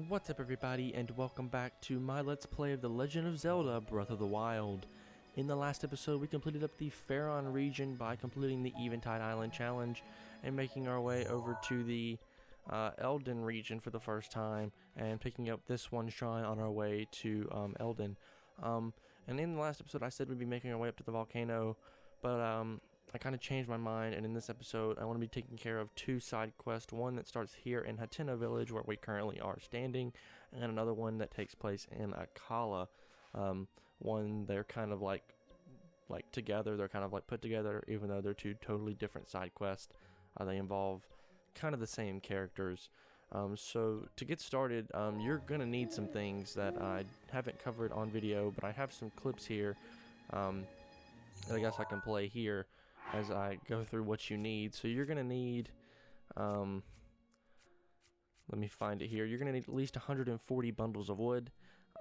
What's up everybody, and welcome back to my Let's Play of The Legend of Zelda Breath of the Wild. In the last episode we completed up the Faron region by completing the Eventide Island challenge and making our way over to the Eldin region for the first time and picking up this one shrine on our way to Eldin. And in the last episode I said we'd be making our way up to the volcano, but I kind of changed my mind, and in this episode I want to be taking care of two side quests, one that starts here in Nintendo Village where we currently are standing, and another one that takes place in Akala. One they're kind of like together, they're kind of like put together even though they're two totally different side quests. They involve kind of the same characters. So to get started, you're gonna need some things that I haven't covered on video, but I have some clips here that I guess I can play here as I go through what you need. So you're gonna need, let me find it here. You're gonna need at least 140 bundles of wood.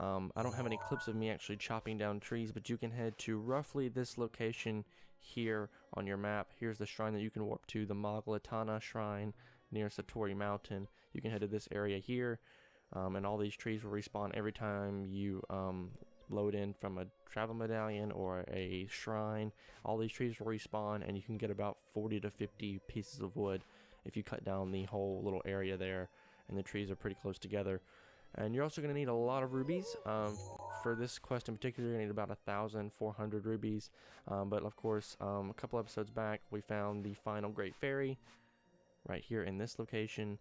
I don't have any clips of me actually chopping down trees, but you can head to roughly this location here on your map. Here's the shrine that you can warp to, the Mogulatana Shrine near Satori Mountain. You can head to this area here, and all these trees will respawn every time you load in from a travel medallion or a shrine. All these trees will respawn, and you can get about 40 to 50 pieces of wood if you cut down the whole little area there, and the trees are pretty close together. And you're also going to need a lot of rubies. For this quest in particular, you're going to need about 1,400 rubies. But of course, a couple episodes back, we found the final Great Fairy right here in this location,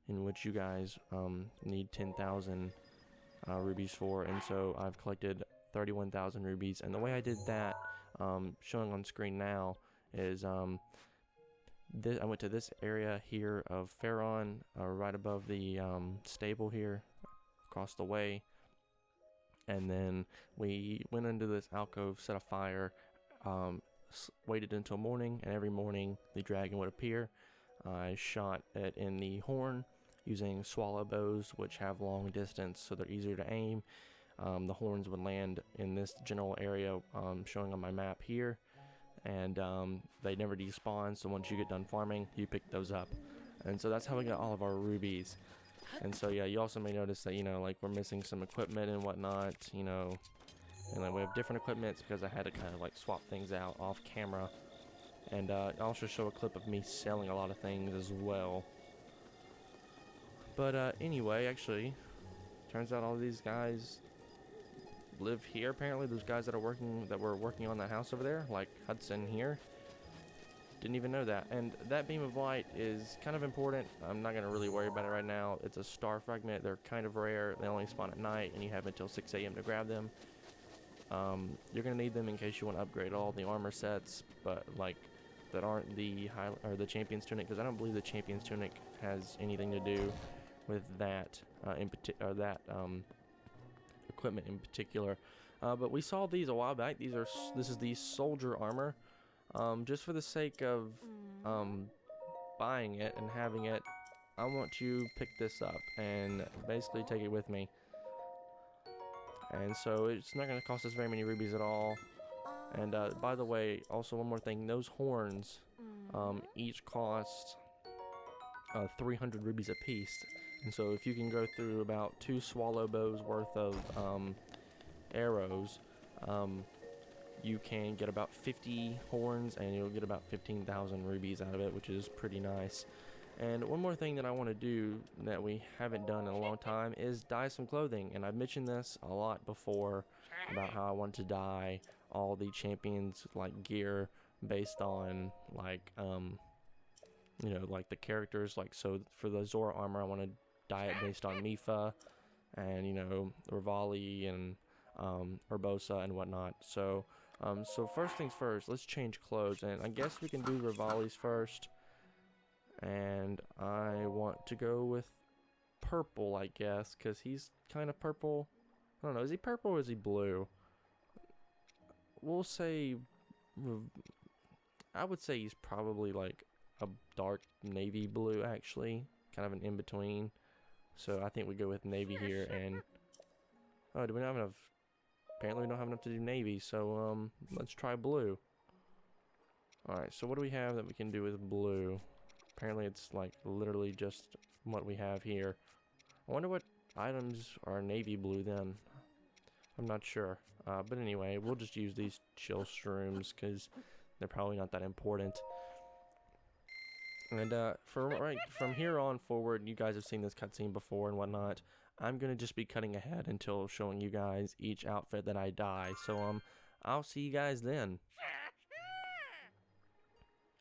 in which you guys need 10,000 rubies for, and so I've collected 31,000 rubies. And the way I did that, showing on screen now, is I went to this area here of Faron, right above the stable here, across the way, and then we went into this alcove, set a fire, waited until morning, and every morning the dragon would appear. I shot it in the horn using swallow bows, which have long distance, so they're easier to aim. The horns would land in this general area showing on my map here, and they never despawn, so once you get done farming, you pick those up. And so that's how we got all of our rubies. And so yeah, you also may notice that, like, we're missing some equipment and whatnot, and like we have different equipments because I had to kind of like swap things out off camera. And I'll also show a clip of me selling a lot of things as well. But anyway, actually, turns out all of these guys live here. Apparently, those guys that were working on that house over there, like Hudson here, didn't even know that. And that beam of light is kind of important. I'm not gonna really worry about it right now. It's a star fragment. They're kind of rare. They only spawn at night, and you have until 6 a.m. to grab them. You're gonna need them in case you want to upgrade all the armor sets, but like that aren't the the Champion's Tunic, because I don't believe the Champion's Tunic has anything to do with that equipment in particular. But we saw these a while back. This is the soldier armor. Just for the sake of buying it and having it, I want to pick this up and basically take it with me. And so it's not going to cost us very many rubies at all. And by the way, also one more thing, those horns each cost 300 rubies a piece. And so if you can go through about 2 swallow bows worth of arrows, you can get about 50 horns, and you'll get about 15,000 rubies out of it, which is pretty nice. And one more thing that I want to do that we haven't done in a long time is dye some clothing. And I've mentioned this a lot before about how I want to dye all the champions like gear based on like like the characters. Like, so for the Zora armor, I want to dye it based on Mifa and Rivali and Urbosa and whatnot. So so first things first, let's change clothes, and I guess we can do Rivali's first. And I want to go with purple, I guess, because he's kind of purple. I don't know, is he purple or is he blue? We'll say, I would say he's probably like a dark navy blue, actually, kind of an in-between. So I think we go with navy here. And oh, do we not have enough? Apparently we don't have enough to do navy, so let's try blue. Alright, so what do we have that we can do with blue? Apparently it's like literally just what we have here. I wonder what items are navy blue then. I'm not sure. But anyway, we'll just use these chill shrooms because they're probably not that important. And from here on forward, you guys have seen this cutscene before and whatnot. I'm gonna just be cutting ahead until showing you guys each outfit that I dye. So I'll see you guys then.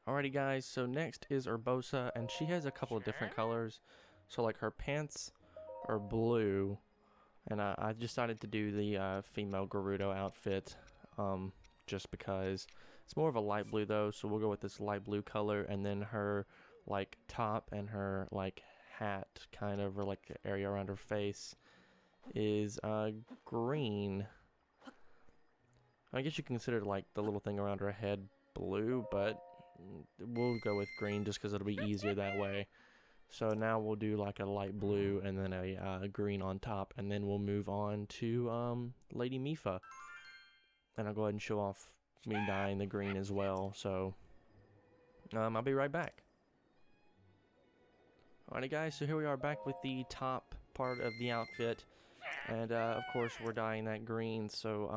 Alrighty guys, so next is Urbosa, and she has a couple of different colors. So like her pants are blue, and I decided to do the female Gerudo outfit, just because it's more of a light blue though, so we'll go with this light blue color, and then her like top and her like hat kind of, or like the area around her face is green. I guess you consider like the little thing around her head blue, but we'll go with green just because it'll be easier that way. So now we'll do like a light blue and then a green on top, and then we'll move on to Lady Mipha. And I'll go ahead and show off me dyeing the green as well. So I'll be right back. Alrighty guys, so here we are back with the top part of the outfit. And of course we're dyeing that green, so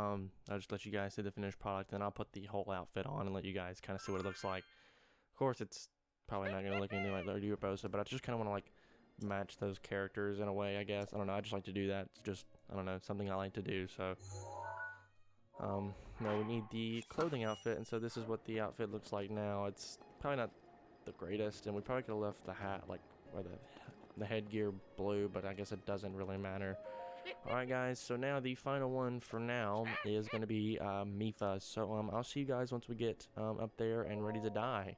I'll just let you guys see the finished product, and I'll put the whole outfit on and let you guys kind of see what it looks like. Of course it's probably not going to look anything like the Urbosa, but I just kind of want to like match those characters in a way, I guess. I don't know, I just like to do that. It's just, I don't know, something I like to do. So no, we need the clothing outfit, and so this is what the outfit looks like now. It's probably not the greatest, and we probably could have left the hat like, or the headgear blue, but I guess it doesn't really matter. Alright guys, so now the final one for now is going to be Mipha. So I'll see you guys once we get up there and ready to dye.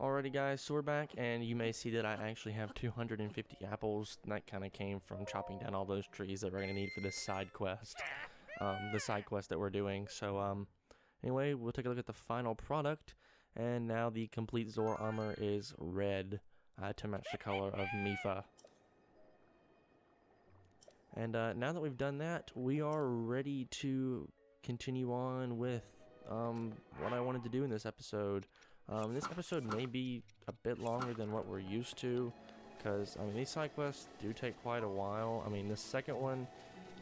Alrighty guys, so we're back, and you may see that I actually have 250 apples. That kind of came from chopping down all those trees that we're going to need for this side quest. The side quest that we're doing. So anyway, we'll take a look at the final product. And now the complete Zora armor is red to match the color of Mipha. And now that we've done that, we are ready to continue on with what I wanted to do in this episode. This episode may be a bit longer than what we're used to, because I mean these side quests do take quite a while. I mean the second one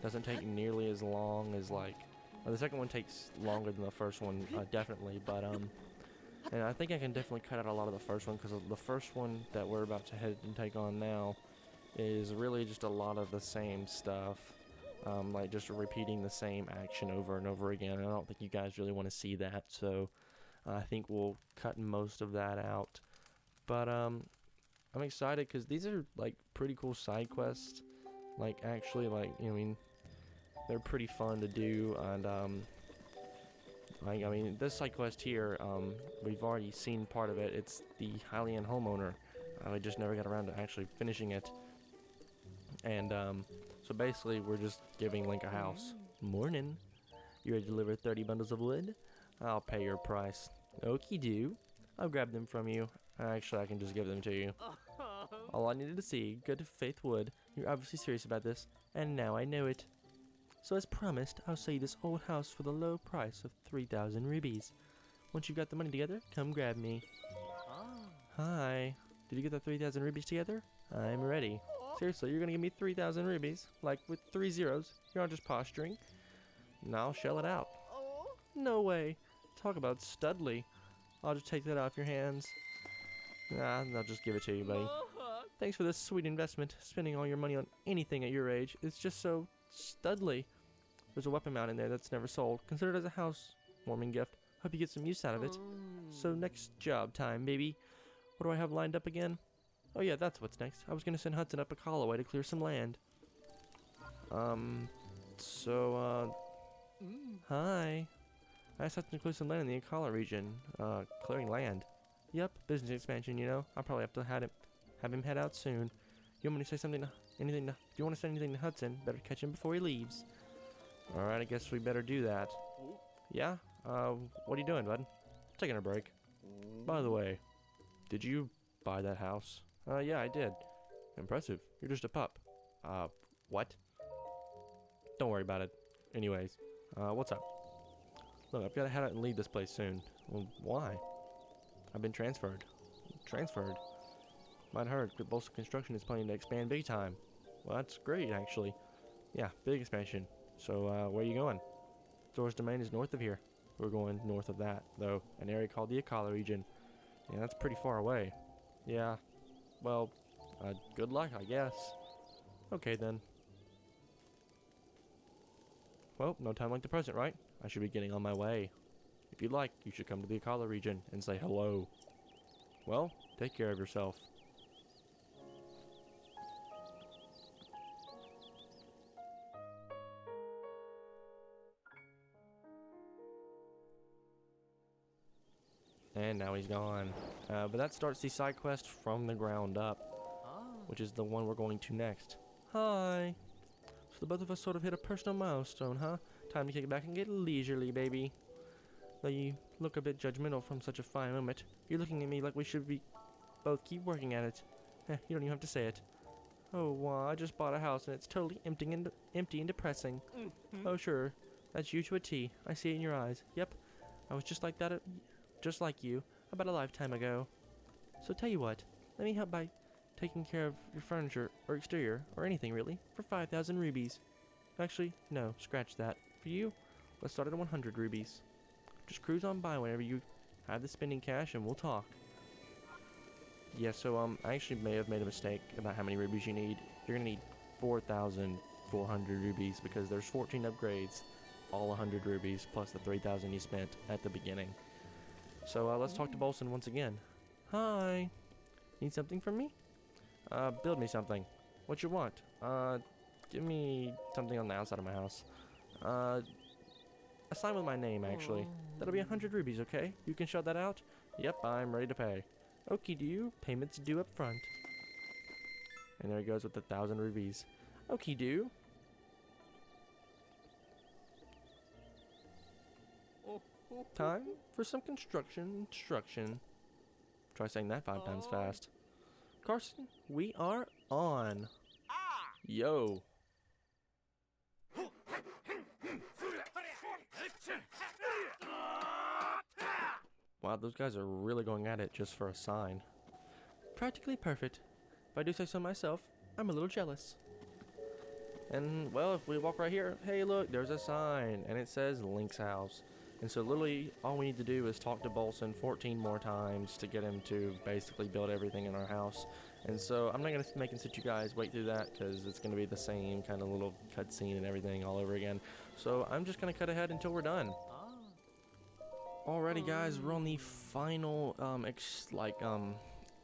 doesn't take nearly as long as well, the second one takes longer than the first one, definitely. But and I think I can definitely cut out a lot of the first one, because the first one that we're about to head and take on now is really just a lot of the same stuff, like just repeating the same action over and over again. And I don't think you guys really want to see that, so I think we'll cut most of that out. But I'm excited because these are like pretty cool side quests. Like actually, like, I mean, they're pretty fun to do. And like, I mean, this side quest here, we've already seen part of it. It's the Hylian Homeowner. I just never got around to actually finishing it. And so basically we're just giving Link a house. Morning. You ready to deliver 30 bundles of wood? I'll pay your price. Okie do. I'll grab them from you. Actually, I can just give them to you. All I needed to see, good faith wood. You're obviously serious about this, and now I know it. So as promised, I'll sell you this old house for the low price of 3,000 rubies. Once you've got the money together, come grab me. Hi. Did you get the 3,000 rubies together? I'm ready. Seriously, you're gonna give me 3,000 rubies? Like, with 3 zeros? You're not just posturing? Now I'll shell it out. No way. Talk about studly. I'll just take that off your hands. Nah, I'll just give it to you, buddy. Thanks for this sweet investment. Spending all your money on anything at your age is just so studly. There's a weapon mount in there that's never sold. Consider it as a housewarming gift. Hope you get some use out of it. So next job time, baby. What do I have lined up again? Oh yeah, that's what's next. I was gonna send Hudson up a call away to clear some land. Hi. I asked Hudson to clear some land in the Akala region. Clearing land. Yep, business expansion, you know. I'll probably have to have him head out soon. You want me to say something if you want to say anything to Hudson, better catch him before he leaves. Alright, I guess we better do that. Yeah? What are you doing, bud? Taking a break. By the way, did you buy that house? Yeah, I did. Impressive. You're just a pup. What? Don't worry about it. Anyways, what's up? Look, I've got to head out and leave this place soon. Well, why? I've been transferred. Transferred? Might heard that Bolsa Construction is planning to expand big time. Well, that's great, actually. Yeah, big expansion. So, where are you going? Zora's Domain is north of here. We're going north of that, though, an area called the Akala region. Yeah, that's pretty far away. Yeah, well, good luck, I guess. Okay, then. Well, no time like the present, right? I should be getting on my way. If you'd like, you should come to the Akala region and say hello. Well, take care of yourself. And now he's gone. But that starts the side quest from the ground up, which is the one we're going to next. Hi! So the both of us sort of hit a personal milestone, huh? Time to kick it back and get leisurely, baby. Though you look a bit judgmental from such a fine moment. You're looking at me like we should be both keep working at it. You don't even have to say it. Oh, wow, I just bought a house and it's totally empty and depressing. Oh, sure. That's you to a T. I see it in your eyes. Yep. I was just like that, just like you, about a lifetime ago. So tell you what, let me help by taking care of your furniture, or exterior, or anything really, for 5,000 rubies. Actually, no, scratch that. For you, let's start at 100 rubies. Just cruise on by whenever you have the spending cash and we'll talk. Yeah, so I actually may have made a mistake about how many rubies you need. You're gonna need 4,400 rubies because there's 14 upgrades, all 100 rubies, plus the 3,000 you spent at the beginning. So let's talk to Bolson once again. Hi. Need something from me? Build me something. What you want? Give me something on the outside of my house. A sign with my name, actually. That'll be 100 rubies, okay? You can shout that out? Yep, I'm ready to pay. Okie do. Payments due up front. And there he goes with the 1,000 rubies. Okie do. Time for some construction instruction. Try saying that 5 times fast. Carson, we are on. Yo. Wow, those guys are really going at it just for a sign. Practically perfect. If I do say so myself, I'm a little jealous. And, well, if we walk right here, hey, look, there's a sign, and it says Link's house. And so literally all we need to do is talk to Bolson 14 more times to get him to basically build everything in our house. And so I'm not going to make and sit you guys wait through that because it's going to be the same kind of little cutscene and everything all over again. So I'm just going to cut ahead until we're done. Alrighty guys, we're on the final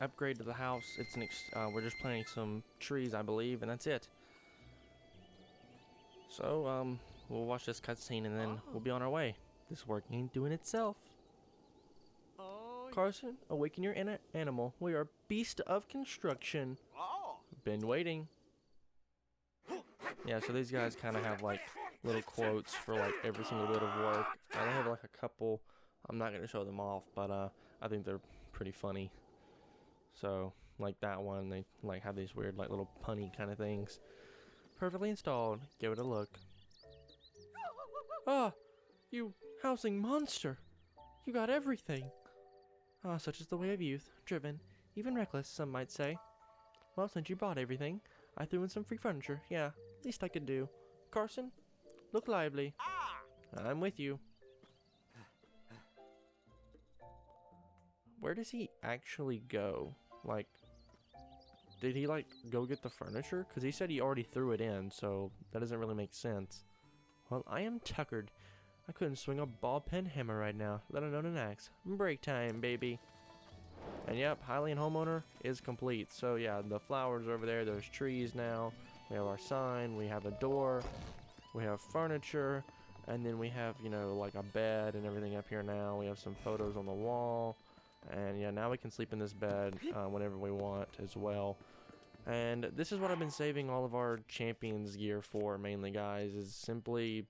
upgrade to the house. It's we're just planting some trees, I believe, and that's it. So we'll watch this cutscene and then we'll be on our way. This work ain't doing itself. Carson, awaken your inner animal. We are beast of construction. Been waiting. Yeah, so these guys kind of have like little quotes for like every single bit of work. They have like a couple. I'm not gonna show them off, but I think they're pretty funny. So like that one, they like have these weird like little punny kind of things. Perfectly installed. Give it a look. Ah, you housing monster! You got everything. Ah, such is the way of youth, driven, even reckless, some might say. Well, since you bought everything, I threw in some free furniture. Yeah, least I could do. Carson, look lively. I'm with you. Where does he actually go? Like, did he like go get the furniture? Because he said he already threw it in, so that doesn't really make sense. Well, I am tuckered. I couldn't swing a ball pen hammer right now, let alone an axe. Break time, baby. And yep, Hylian Homeowner is complete. So yeah, the flowers over there, there's trees now. We have our sign, we have a door, we have furniture, and then we have, you know, like a bed and everything up here now. We have some photos on the wall. And yeah, now we can sleep in this bed whenever we want as well. And this is what I've been saving all of our champions gear for mainly, guys, is simply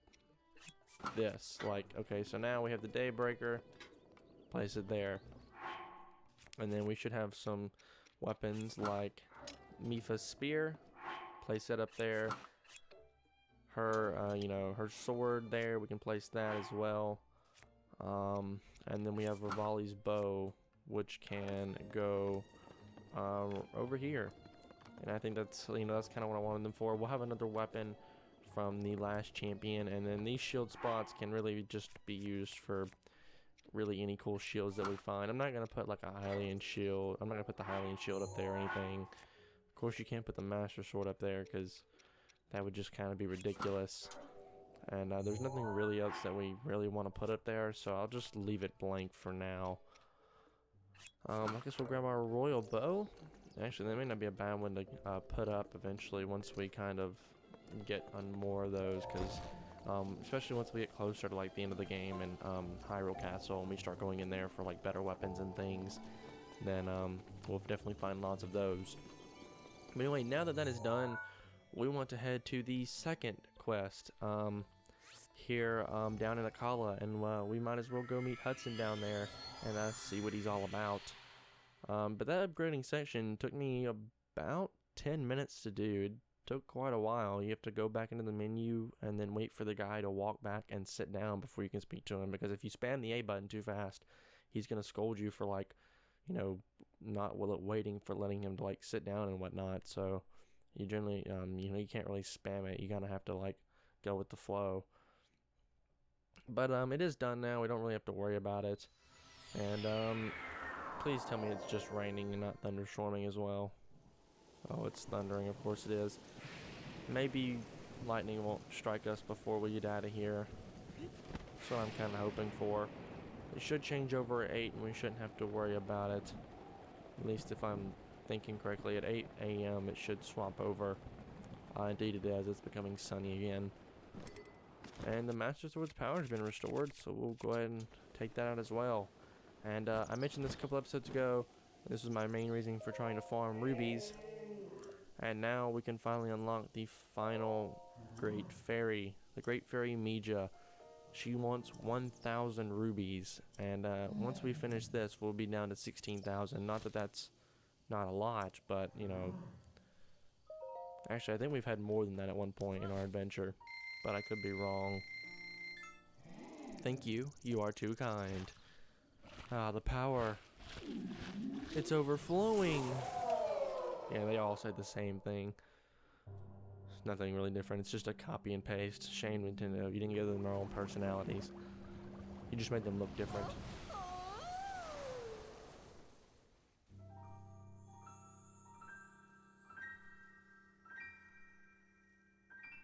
this. Like, okay, so now we have the Daybreaker, place it there. And then we should have some weapons like Mifa's spear, place it up there. Her, you know, her sword there, we can place that as well. And then we have Rivali's bow, which can go over here. And I think that's, you know, that's kind of what I wanted them for. We'll have another weapon from the last champion, and then these shield spots can really just be used for really any cool shields that we find. I'm not going to put like a Hylian shield. I'm not going to put the Hylian shield up there or anything. Of course, you can't put the Master Sword up there because that would just kind of be ridiculous. And there's nothing really else that we really want to put up there, so I'll just leave it blank for now. I guess we'll grab our royal bow. Actually, that may not be a bad one to put up eventually once we kind of get on more of those, because especially once we get closer to like the end of the game and Hyrule Castle and we start going in there for like better weapons and things, then we'll definitely find lots of those. But anyway, now that that is done, we want to head to the second quest here down in Akala, and we might as well go meet Hudson down there and see what he's all about. But that upgrading section took me about 10 minutes to do. It took quite a while. You have to go back into the menu and then wait for the guy to walk back and sit down before you can speak to him, because if you spam the A button too fast, he's going to scold you for, like, you know, not waiting for letting him to like sit down and whatnot. So you generally you know, you can't really spam it. You kind of have to like go with the flow. But it is done now. We don't really have to worry about it. And please tell me it's just raining and not thunderstorming as well. Oh, it's thundering, of course it is. Maybe lightning won't strike us before we get out of here. That's what I'm kind of hoping for. It should change over at 8 and we shouldn't have to worry about it. At least if I'm thinking correctly, at 8 a.m. it should swap over. Indeed it is. It's becoming sunny again. And the Master Sword's power has been restored, so we'll go ahead and take that out as well. And I mentioned this a couple episodes ago. This was my main reason for trying to farm rubies. And now we can finally unlock the final Great Fairy. The Great Fairy Mija. She wants 1,000 rubies. And once we finish this, we'll be down to 16,000. Not that that's not a lot, but, you know. Actually, I think we've had more than that at one point in our adventure. But I could be wrong. Thank you. You are too kind. Ah, the power. It's overflowing. Yeah, they all said the same thing. It's nothing really different. It's just a copy and paste. Shame, Nintendo. You didn't give them their own personalities. You just made them look different.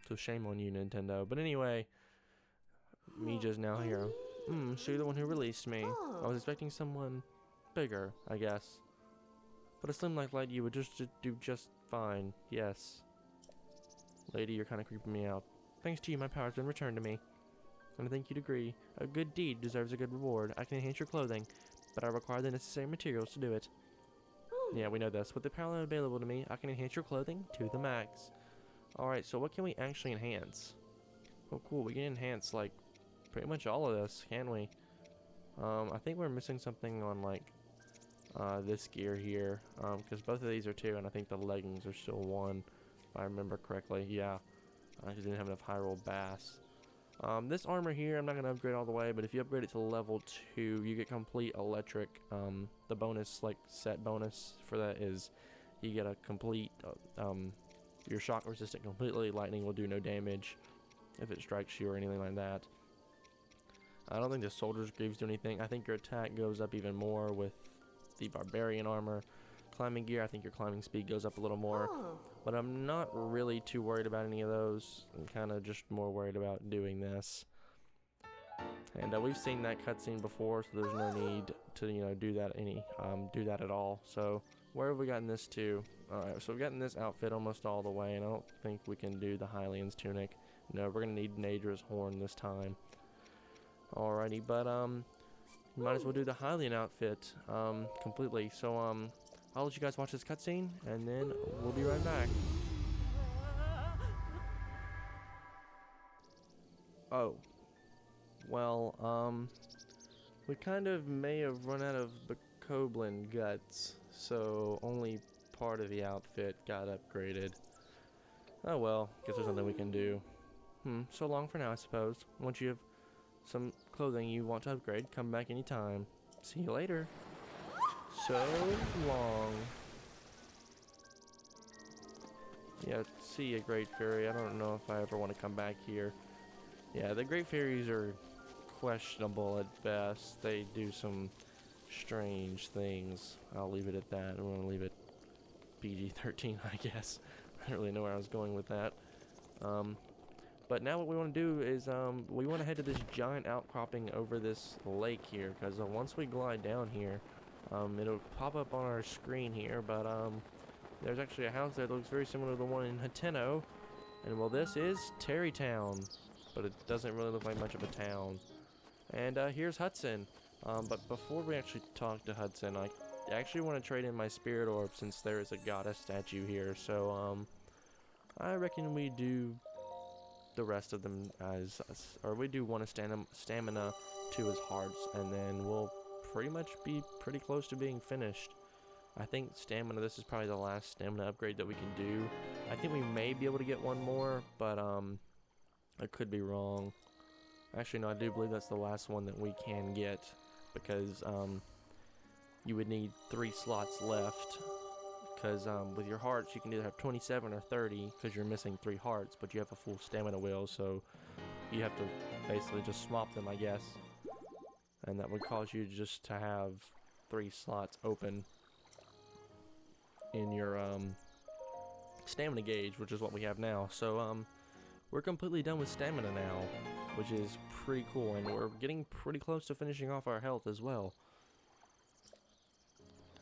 So shame on you, Nintendo. But anyway, Mija's now here. So you're the one who released me. I was expecting someone bigger, I guess. But a slim like you would just do just fine. Yes. Lady, you're kind of creeping me out. Thanks to you, my power's been returned to me. And I think you'd agree. A good deed deserves a good reward. I can enhance your clothing, but I require the necessary materials to do it. Yeah, we know this. With the power available to me, I can enhance your clothing to the max. Alright, so what can we actually enhance? Oh, cool. We can enhance, like, pretty much all of this, can we? I think we're missing something on, like, this gear here. Because both of these are 2, and I think the leggings are still 1, if I remember correctly. Yeah. I just didn't have enough Hyrule Bass. This armor here, I'm not going to upgrade all the way, but if you upgrade it to level 2, you get complete electric. The bonus, like, set bonus for that is you get a complete, you're shock resistant completely. Lightning will do no damage if it strikes you or anything like that. I don't think the Soldier's Greaves do anything. I think your attack goes up even more with the Barbarian armor. Climbing gear, I think your climbing speed goes up a little more. But I'm not really too worried about any of those. I'm kind of just more worried about doing this. And we've seen that cutscene before, so there's no need to, you know, do that at all. So where have we gotten this to? Alright, so we've gotten this outfit almost all the way, and I don't think we can do the Hylian's tunic. No, we're going to need Nadra's horn this time. Alrighty, but might as well do the Hylian outfit completely. So I'll let you guys watch this cutscene, and then we'll be right back. Oh. Well, we kind of may have run out of Bokoblin guts, so only part of the outfit got upgraded. Oh well, guess there's nothing we can do. So long for now, I suppose. Once you have some clothing you want to upgrade, come back anytime. See you later. So long. Yeah, see ya, Great Fairy. I don't know if I ever want to come back here. Yeah, the Great Fairies are questionable at best. They do some strange things. I'll leave it at that. I'm going to leave it PG-13, I guess. I don't really know where I was going with that. But now what we want to do is we want to head to this giant outcropping over this lake here, because once we glide down here, it'll pop up on our screen here, but there's actually a house there that looks very similar to the one in Nintendo, and well, this is Terrytown, but it doesn't really look like much of a town. And here's Hudson. But before we actually talk to Hudson, I actually want to trade in my spirit orb since there is a goddess statue here, so I reckon we do the rest of them as, or we do one as stamina, two as hearts, and then we'll pretty much be pretty close to being finished. I think stamina, this is probably the last stamina upgrade that we can do. I think we may be able to get one more, but I could be wrong. Actually, no, I do believe that's the last one that we can get, because you would need 3 slots left. Because with your hearts, you can either have 27 or 30, because you're missing 3 hearts, but you have a full stamina wheel, so you have to basically just swap them, I guess. And that would cause you just to have 3 slots open in your stamina gauge, which is what we have now. So we're completely done with stamina now, which is pretty cool, and we're getting pretty close to finishing off our health as well.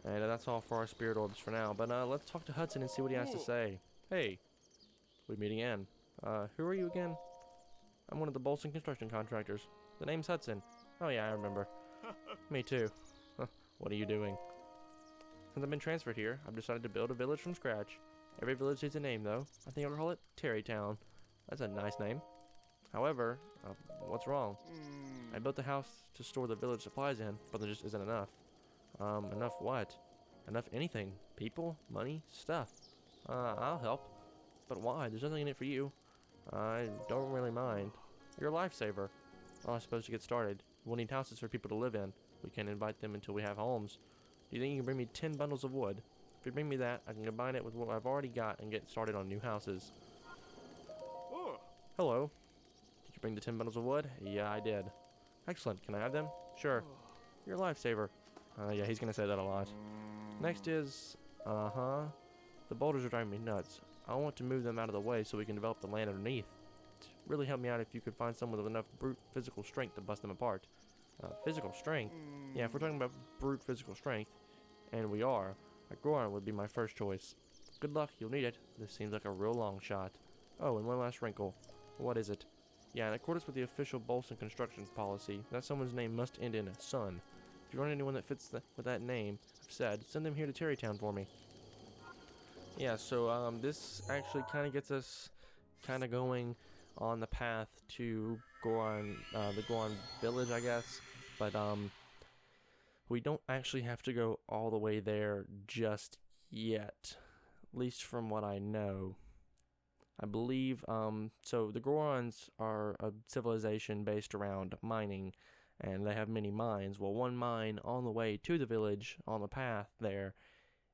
And that's all for our spirit orbs for now. But let's talk to Hudson and see what he has to say. Hey, we meet again. Who are you again? I'm one of the Bolson construction contractors. The name's Hudson. Oh yeah, I remember. Me too. What are you doing? Since I've been transferred here, I've decided to build a village from scratch. Every village needs a name, though. I think I'll call it Terrytown. That's a nice name. However, what's wrong? I built the house to store the village supplies in, but there just isn't enough. Enough what? Enough anything. People, money, stuff. I'll help. But why? There's nothing in it for you. I don't really mind. You're a lifesaver. Well, I suppose to get started, we'll need houses for people to live in. We can't invite them until we have homes. Do you think you can bring me 10 bundles of wood? If you bring me that, I can combine it with what I've already got and get started on new houses. Oh. Hello. Did you bring the 10 bundles of wood? Yeah, I did. Excellent. Can I have them? Sure. You're a lifesaver. Yeah, he's gonna say that a lot. Next is, the boulders are driving me nuts. I want to move them out of the way so we can develop the land underneath. It'd really help me out if you could find someone with enough brute physical strength to bust them apart. Physical strength? Yeah, if we're talking about brute physical strength, and we are, a Goron would be my first choice. Good luck, you'll need it. This seems like a real long shot. Oh, and one last wrinkle. What is it? Yeah, in accordance with the official Bolson construction policy, that someone's name must end in a son. If you run anyone that fits with that name, I've said, send them here to Terrytown for me. Yeah, so this actually kind of gets us kind of going on the path to Goron, the Goron Village, I guess. But we don't actually have to go all the way there just yet, at least from what I know. I believe, so the Gorons are a civilization based around mining, and they have many mines. Well, one mine on the way to the village, on the path there,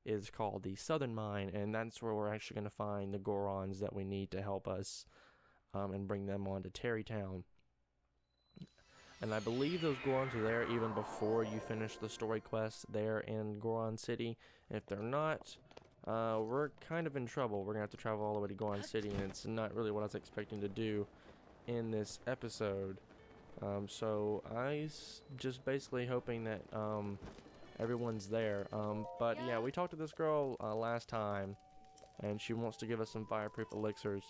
is called the Southern Mine, and that's where we're actually going to find the Gorons that we need to help us and bring them on to Terrytown. And I believe those Gorons are there even before you finish the story quest there in Goron City. And if they're not, we're kind of in trouble. We're going to have to travel all the way to Goron City, and it's not really what I was expecting to do in this episode. So I just basically hoping that everyone's there. But yeah, we talked to this girl last time, and she wants to give us some Fireproof Elixirs.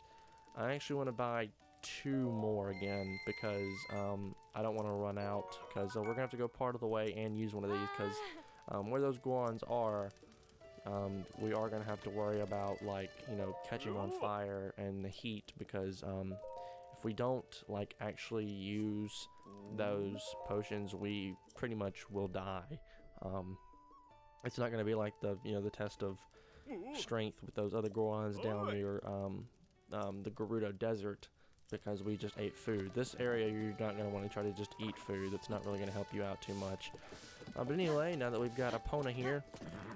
I actually want to buy 2 more again because I don't want to run out, because we're going to have to go part of the way and use one of these, because where those Gorons are, we are going to have to worry about, like, you know, catching on fire and the heat, because if we don't, like, actually use those potions, we pretty much will die. It's not going to be like the, you know, the test of strength with those other Gorons down near the Gerudo Desert. because we just ate food. This area, you're not going to want to try to just eat food. That's not really going to help you out too much. But anyway, now that we've got Epona here,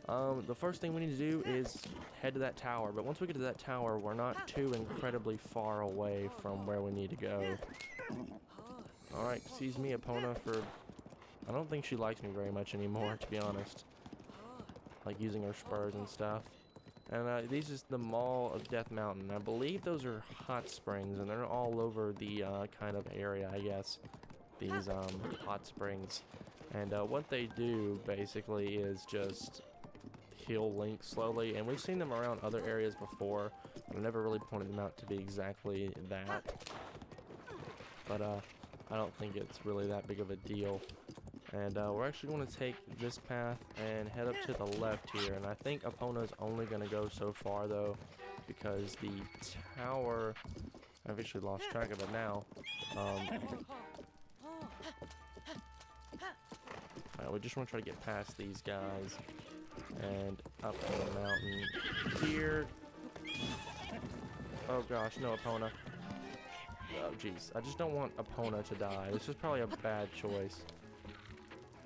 the first thing we need to do is head to that tower. But once we get to that tower, we're not too incredibly far away from where we need to go. Alright, excuse me, Epona, for... I don't think she likes me very much anymore, to be honest. Like using her spurs and stuff. And this is the Mall of Death Mountain. I believe those are hot springs, and they're all over the kind of area, I guess. These hot springs. And what they do, basically, is just heal Link slowly. And we've seen them around other areas before, but I never really pointed them out to be exactly that. But I don't think it's really that big of a deal. And we're actually going to take this path and head up to the left here. And I think Epona's only going to go so far, though, because the tower... I've actually lost track of it now. We just want to try to get past these guys and up on the mountain here. Oh gosh, no, Epona. Oh jeez, I just don't want Epona to die. This is probably a bad choice.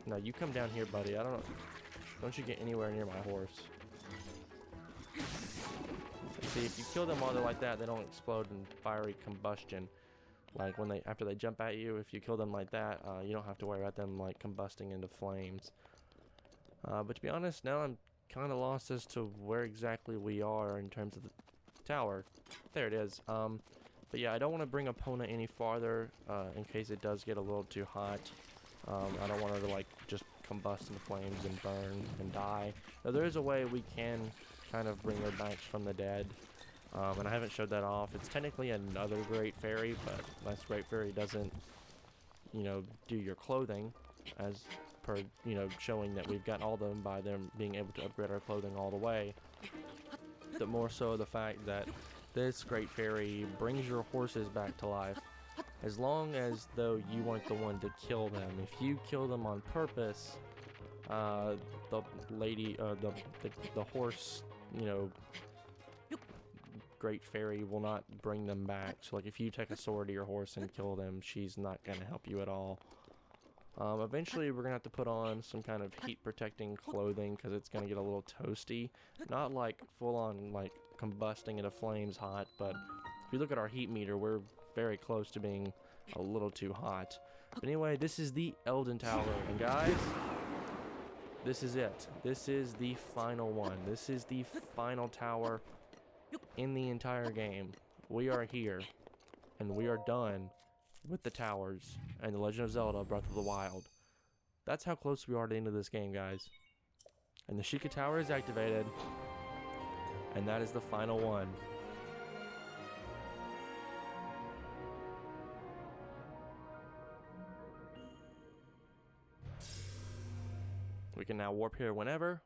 No, you come down here, buddy. Don't you get anywhere near my horse. See, if you kill them while they're like that, they don't explode in fiery combustion. Like when after they jump at you, if you kill them like that, you don't have to worry about them like combusting into flames. But to be honest, now I'm kind of lost as to where exactly we are in terms of the tower. There it is. But yeah, I don't want to bring Epona any farther in case it does get a little too hot. I don't want her to like just combust into flames and burn and die. Now, there is a way we can kind of bring her back from the dead. And I haven't showed that off. It's technically another Great Fairy, but this Great Fairy doesn't, you know, do your clothing, as per, you know, showing that we've got all of them by them being able to upgrade our clothing all the way. But more so the fact that this Great Fairy brings your horses back to life, as long as though you weren't the one to kill them. If you kill them on purpose, the lady, the horse, you know, Great Fairy will not bring them back. So like if you take a sword to your horse and kill them, she's not going to help you at all. Eventually we're going to have to put on some kind of heat protecting clothing because it's going to get a little toasty. Not like full on like combusting into flames hot, but if you look at our heat meter, we're very close to being a little too hot. But anyway, this is the Elden Tower, and guys, this is it. This is the final one. This is the final tower in the entire game. We are here, and we are done with the towers and The Legend of Zelda Breath of the Wild. That's how close we are to the end of this game, guys. And the Sheikah Tower is activated, and that is the final one. We can now warp here whenever.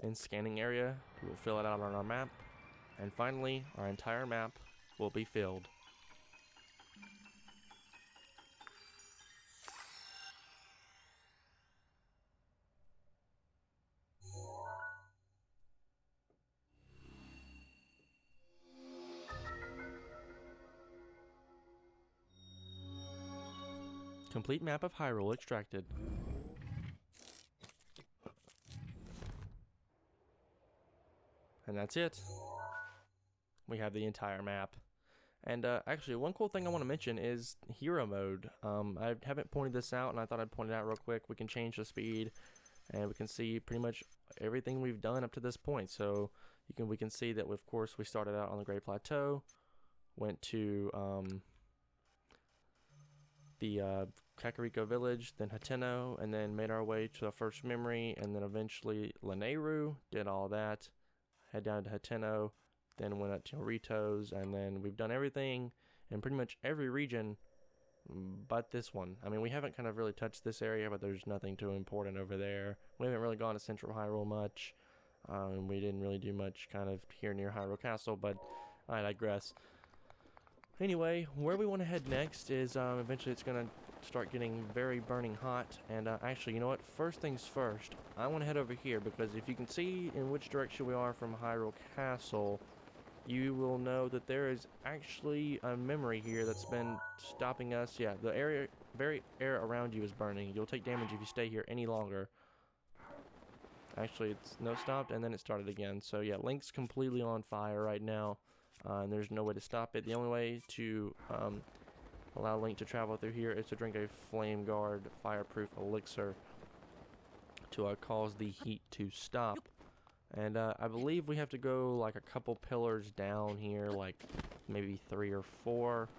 In scanning area, we will fill it out on our map. And finally, our entire map will be filled. Complete map of Hyrule extracted. And that's it. We have the entire map. And actually, one cool thing I want to mention is hero mode. I haven't pointed this out, and I thought I'd point it out real quick. We can change the speed, and we can see pretty much everything we've done up to this point. So we can see that, of course, we started out on the Great Plateau, went to the Kakariko Village, then Hateno, and then made our way to the first memory, and then eventually Lanayru, did all that, head down to Hateno, then went up to Rito's, and then we've done everything in pretty much every region but this one. I mean, we haven't kind of really touched this area, but there's nothing too important over there. We haven't really gone to Central Hyrule much, and we didn't really do much kind of here near Hyrule Castle, but I digress. Anyway, where we want to head next is eventually it's going to start getting very burning hot. And actually, you know what? First things first, I want to head over here because if you can see in which direction we are from Hyrule Castle, you will know that there is actually a memory here that's been stopping us. Yeah, the very air around you is burning. You'll take damage if you stay here any longer. Actually, it's no stopped, and then it started again. So yeah, Link's completely on fire right now, and there's no way to stop it. The only way to allow Link to travel through here is to drink a Flame Guard Fireproof Elixir to cause the heat to stop. And I believe we have to go like a couple pillars down here, like maybe 3 or 4.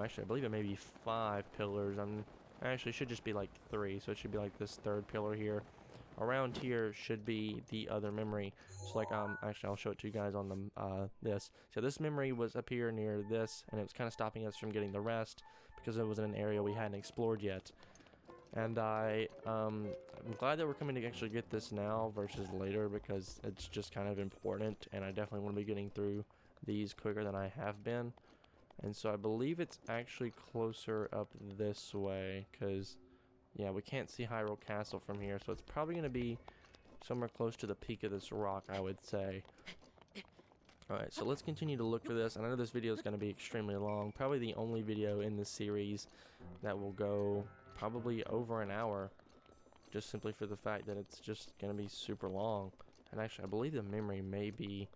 Actually, I believe it may be 5 pillars. Actually, it should just be like 3, so it should be like this 3rd pillar here. Around here should be the other memory. So like actually I'll show it to you guys on the this. So this memory was up here near this, and it was kind of stopping us from getting the rest because it was in an area we hadn't explored yet. And I'm glad that we're coming to actually get this now versus later, because it's just kind of important, and I definitely want to be getting through these quicker than I have been. And so I believe it's actually closer up this way, because yeah, we can't see Hyrule Castle from here, so it's probably going to be somewhere close to the peak of this rock, I would say. Alright, so let's continue to look for this. And I know this video is going to be extremely long, probably the only video in this series that will go probably over an hour, just simply for the fact that it's just going to be super long. And actually, I believe the memory may be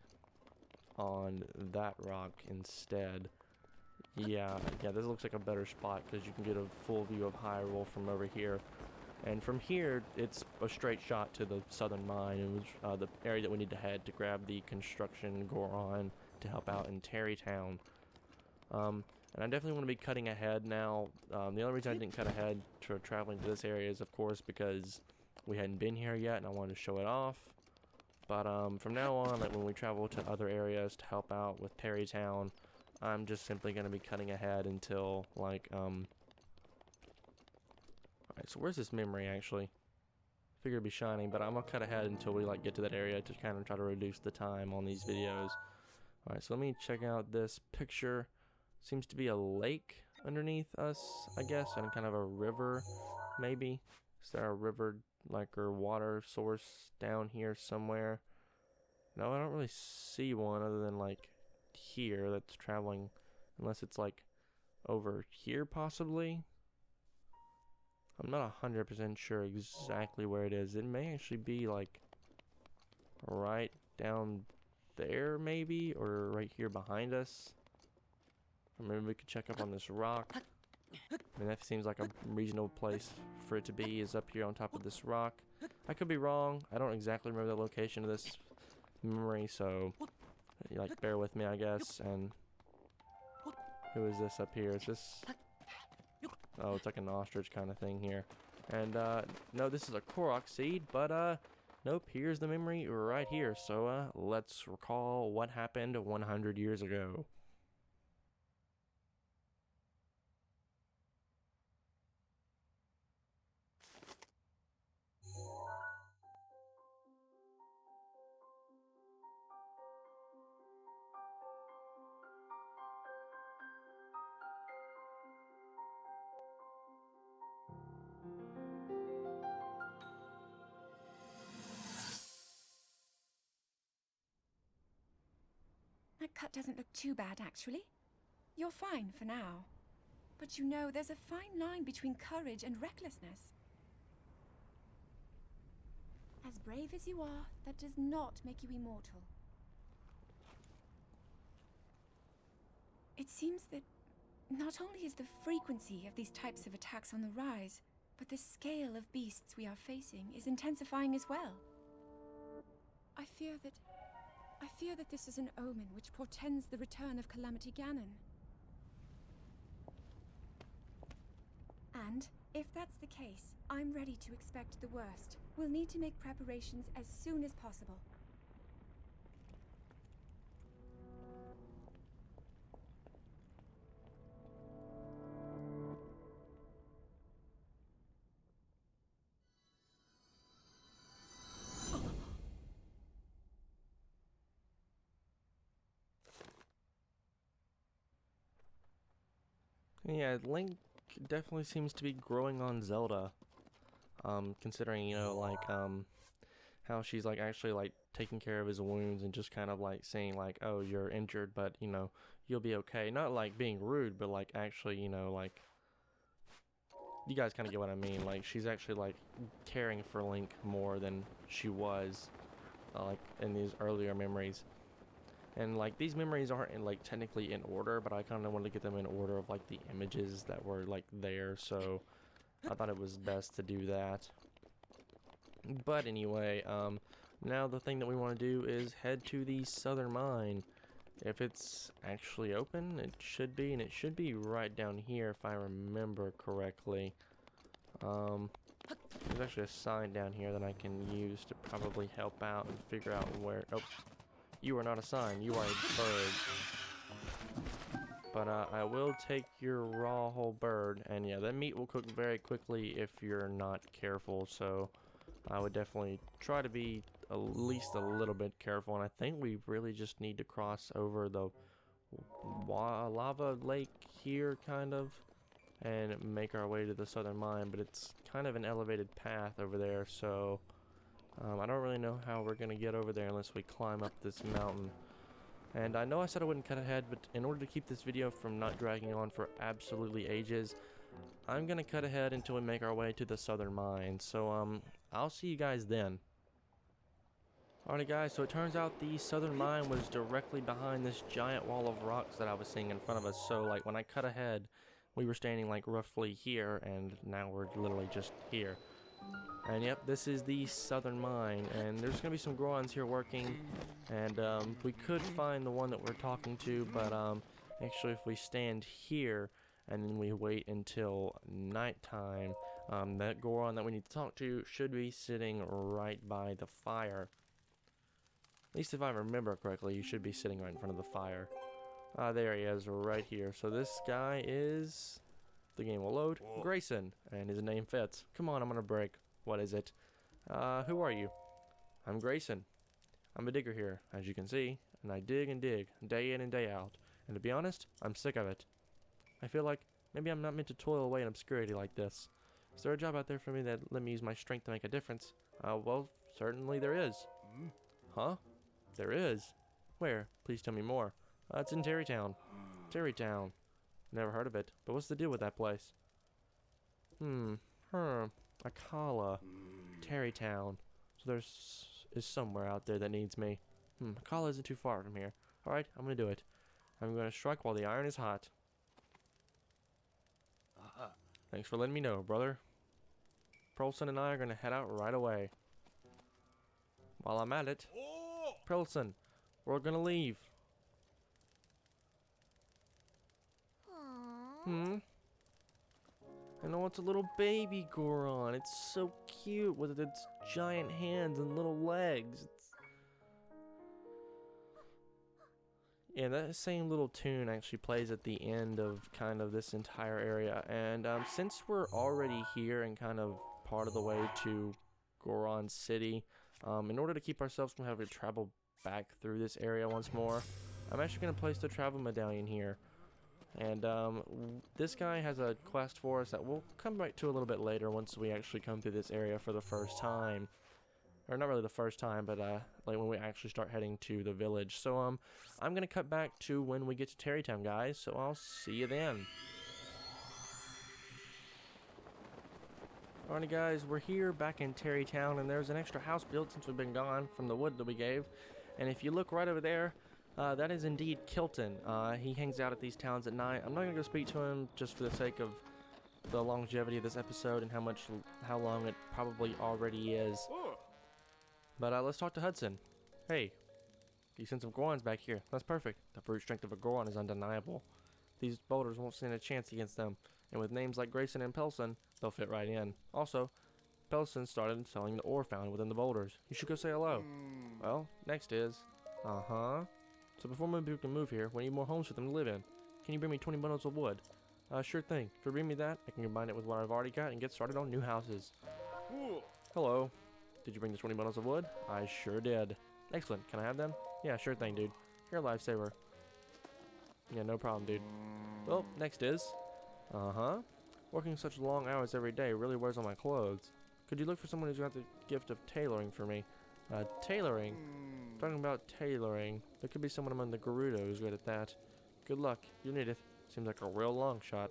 on that rock instead. Yeah, this looks like a better spot because you can get a full view of Hyrule from over here. And from here, it's a straight shot to the southern mine. It was the area that we need to head to grab the construction Goron to help out in Terrytown. And I definitely want to be cutting ahead now. The only reason I didn't cut ahead to traveling to this area is, of course, because we hadn't been here yet and I wanted to show it off. But from now on, like when we travel to other areas to help out with Terrytown, I'm just simply going to be cutting ahead until, like, alright, so where's this memory, actually? Figure it'd be shining, but I'm going to cut ahead until we, like, get to that area to kind of try to reduce the time on these videos. Alright, so let me check out this picture. Seems to be a lake underneath us, I guess, and kind of a river, maybe. Is there a river, like, or water source down here somewhere? No, I don't really see one other than, like, here that's traveling, unless it's like over here possibly. I'm not 100% sure exactly where it is. It may actually be like right down there maybe, or right here behind us, or maybe we could check up on this rock. I mean, that seems like a reasonable place for it to be, is up here on top of this rock. I could be wrong. I don't exactly remember the location of this memory, so like bear with me, I guess. And who is this up here? Is this, oh, it's like an ostrich kind of thing here. And no, this is a Korok seed, but nope, here's the memory right here. So let's recall what happened 100 years ago. That cut doesn't look too bad, actually. You're fine for now. But you know, there's a fine line between courage and recklessness. As brave as you are, that does not make you immortal. It seems that not only is the frequency of these types of attacks on the rise, but the scale of beasts we are facing is intensifying as well. I fear that this is an omen which portends the return of Calamity Ganon. And, if that's the case, I'm ready to expect the worst. We'll need to make preparations as soon as possible. Yeah, Link definitely seems to be growing on Zelda. Considering, you know, like, how she's like actually like taking care of his wounds and just kind of like saying like, oh, you're injured, but you know, you'll be okay. Not like being rude, but like actually, you know, like, you guys kind of get what I mean. Like, she's actually like caring for Link more than she was like in these earlier memories. And like these memories aren't like technically in order, but I kind of wanted to get them in order of like the images that were like there, so I thought it was best to do that. But anyway, now the thing that we want to do is head to the southern mine. If it's actually open, it should be, and it should be right down here if I remember correctly. There's actually a sign down here that I can use to probably help out and figure out where. Oh, you are not a sign, you are a bird. But I will take your raw whole bird, and yeah, that meat will cook very quickly if you're not careful, so I would definitely try to be at least a little bit careful. And I think we really just need to cross over the lava lake here, kind of, and make our way to the southern mine, but it's kind of an elevated path over there, so I don't really know how we're gonna get over there unless we climb up this mountain. And I know I said I wouldn't cut ahead, but in order to keep this video from not dragging on for absolutely ages, I'm gonna cut ahead until we make our way to the southern mine. So I'll see you guys then. Alrighty guys, so it turns out the southern mine was directly behind this giant wall of rocks that I was seeing in front of us. So like when I cut ahead, we were standing like roughly here, and now we're literally just here. And yep, this is the southern mine, and there's gonna be some Gorons here working, and we could find the one that we're talking to, but actually if we stand here and then we wait until nighttime, that Goron that we need to talk to should be sitting right by the fire. At least if I remember correctly, you should be sitting right in front of the fire. There he is, right here. So this guy is, the game will load, Grayson, and his name fits. Come on, I'm gonna break. What is it? Who are you? I'm Grayson. I'm a digger here, as you can see, and I dig and dig, day in and day out. And to be honest, I'm sick of it. I feel like maybe I'm not meant to toil away in obscurity like this. Is there a job out there for me that let me use my strength to make a difference? Well, certainly there is. Huh? There is? Where? Please tell me more. It's in Terrytown. Terrytown. Never heard of it, but what's the deal with that place? Akala. Terrytown. So there's is somewhere out there that needs me. Akala isn't too far from here. Alright, I'm gonna do it. I'm gonna strike while the iron is hot. Thanks for letting me know, brother. Prolson and I are gonna head out right away. While I'm at it, Prolson, we're gonna leave. I know it's a little baby Goron. It's so cute with its giant hands and little legs. Yeah, that same little tune actually plays at the end of kind of this entire area. And since we're already here and kind of part of the way to Goron City, in order to keep ourselves from having to travel back through this area once more, I'm actually going to place the travel medallion here. And this guy has a quest for us that we'll come back to a little bit later once we actually come through this area for the first time. Or not really the first time, but like when we actually start heading to the village. So I'm gonna cut back to when we get to Terrytown, guys. So I'll see you then. Alrighty guys, we're here back in Terrytown, and there's an extra house built since we've been gone from the wood that we gave. And if you look right over there, that is indeed Kilton. He hangs out at these towns at night. I'm not gonna go speak to him just for the sake of the longevity of this episode and how long it probably already is. But let's talk to Hudson. Hey, you sent some Gorons back here. That's perfect. The brute strength of a Goron is undeniable. These boulders won't stand a chance against them. And with names like Grayson and Pelson, they'll fit right in. Also, Pelson started selling the ore found within the boulders. You should go say hello. Well, next is... So before we can move here, we need more homes for them to live in. Can you bring me 20 bundles of wood? Sure thing. If you bring me that, I can combine it with what I've already got and get started on new houses. Hello. Did you bring the 20 bundles of wood? I sure did. Excellent. Can I have them? Yeah, sure thing, dude. You're a lifesaver. Yeah, no problem, dude. Well, next is... Working such long hours every day really wears on my clothes. Could you look for someone who's got the gift of tailoring for me? Tailoring. Talking about tailoring. There could be someone among the Gerudo who's good at that. Good luck. You'll need it. Seems like a real long shot.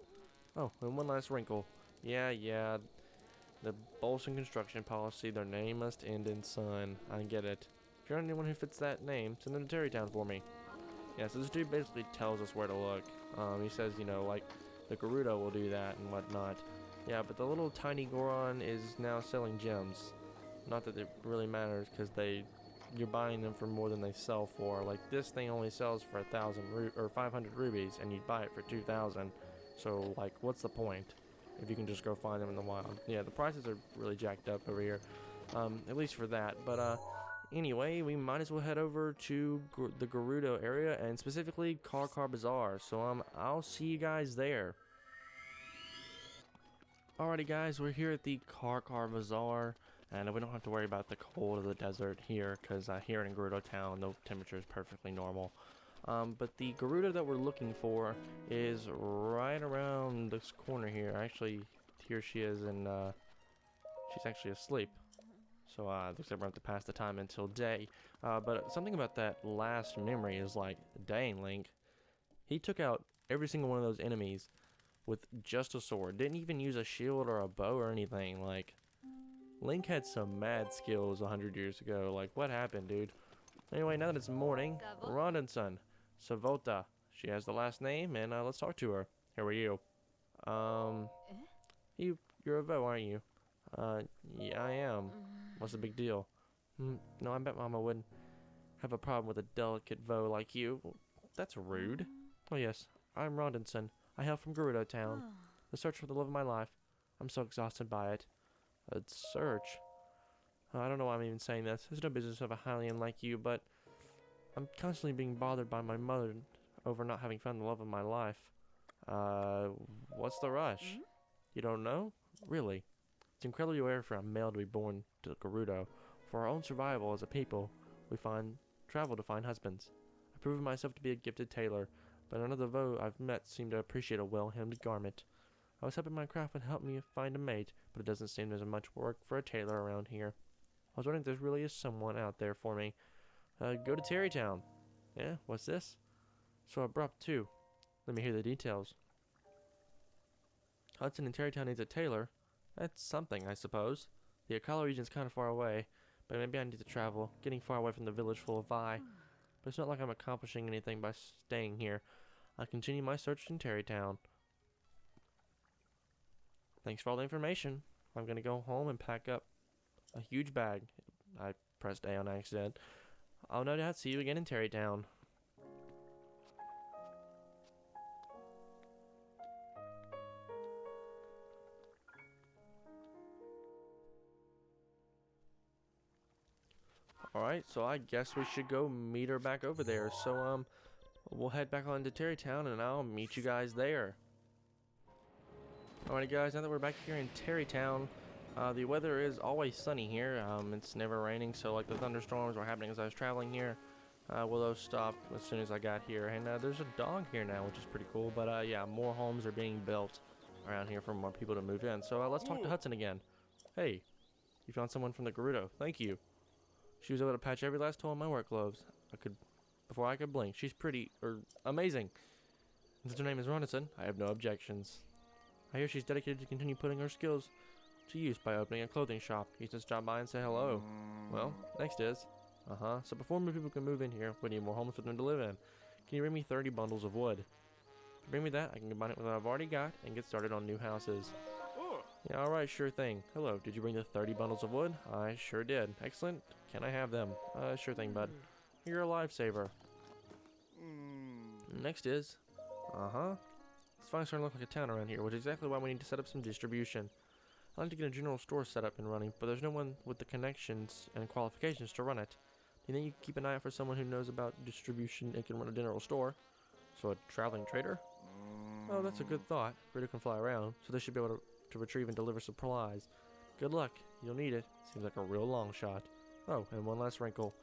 Oh, and one last wrinkle. Yeah. The Bolson construction policy, their name must end in son. I get it. If you're anyone who fits that name, send them to Terrytown for me. Yeah, so this dude basically tells us where to look. He says, you know, like, the Gerudo will do that and whatnot. Yeah, but the little tiny Goron is now selling gems. Not that it really matters, because you're buying them for more than they sell for. Like, this thing only sells for 500 rubies, and you'd buy it for 2,000. So, like, what's the point if you can just go find them in the wild? Yeah, the prices are really jacked up over here, at least for that. But anyway, we might as well head over to the Gerudo area, and specifically Car Bazaar. So I'll see you guys there. Alrighty guys, we're here at the Car Bazaar, and we don't have to worry about the cold of the desert here, because here in Gerudo Town, the temperature is perfectly normal. But the Gerudo that we're looking for is right around this corner here. Actually, here she is, and she's actually asleep. So looks like we're going to have to pass the time until day. But something about that last memory is like, dang, Link. He took out every single one of those enemies with just a sword. Didn't even use a shield or a bow or anything. Like, Link had some mad skills 100 years ago. Like, what happened, dude? Anyway, now that it's morning, Rondonson, Savota. She has the last name, and let's talk to her. How are you? You're a Vo, aren't you? Yeah, I am. What's the big deal? No, I bet Mama wouldn't have a problem with a delicate Vo like you. Well, that's rude. Oh yes, I'm Rondonson. I hail from Gerudo Town. The search for the love of my life. I'm so exhausted by it. A search? I don't know why I'm even saying this. It's no business of a Hylian like you, but I'm constantly being bothered by my mother over not having found the love of my life. What's the rush? You don't know? Really? It's incredibly rare for a male to be born to Gerudo. For our own survival as a people, we travel to find husbands. I've proven myself to be a gifted tailor, but none of the Vo I've met seem to appreciate a well-hemmed garment. I was hoping my craft would help me find a mate, but it doesn't seem there's much work for a tailor around here. I was wondering if there really is someone out there for me. Go to Terrytown. Yeah, what's this? So abrupt, too. Let me hear the details. Hudson in Terrytown needs a tailor. That's something, I suppose. The Akala region's kind of far away, but maybe I need to travel, getting far away from the village full of Vi. But it's not like I'm accomplishing anything by staying here. I'll continue my search in Terrytown. Thanks for all the information. I'm gonna go home and pack up a huge bag. I pressed A on accident. I'll no doubt see you again in Terrytown. Alright, so I guess we should go meet her back over there. So, we'll head back on to Terrytown and I'll meet you guys there. Alright guys, now that we're back here in Terrytown, the weather is always sunny here. It's never raining, so like the thunderstorms were happening as I was traveling here. Willow stopped as soon as I got here, and there's a dog here now, which is pretty cool. But yeah, more homes are being built around here for more people to move in. So let's talk to Hudson again. Hey, you found someone from the Gerudo. Thank you. She was able to patch every last hole in my work gloves. Before I could blink. She's amazing. Since her name is Rondonson, I have no objections. I hear she's dedicated to continue putting her skills to use by opening a clothing shop. You just stop by and say hello. Well, next is. So before more people can move in here, we need more homes for them to live in. Can you bring me 30 bundles of wood? If you bring me that, I can combine it with what I've already got and get started on new houses. Yeah, alright, sure thing. Hello, did you bring the 30 bundles of wood? I sure did. Excellent. Can I have them? Sure thing, bud. You're a lifesaver. Next is... It's finally starting to look like a town around here, which is exactly why we need to set up some distribution. I'd like to get a general store set up and running, but there's no one with the connections and qualifications to run it. Do you think you can keep an eye out for someone who knows about distribution and can run a general store? So a traveling trader? Oh, that's a good thought. Rito can fly around, so they should be able to retrieve and deliver supplies. Good luck. You'll need it. Seems like a real long shot. Oh, and one last wrinkle.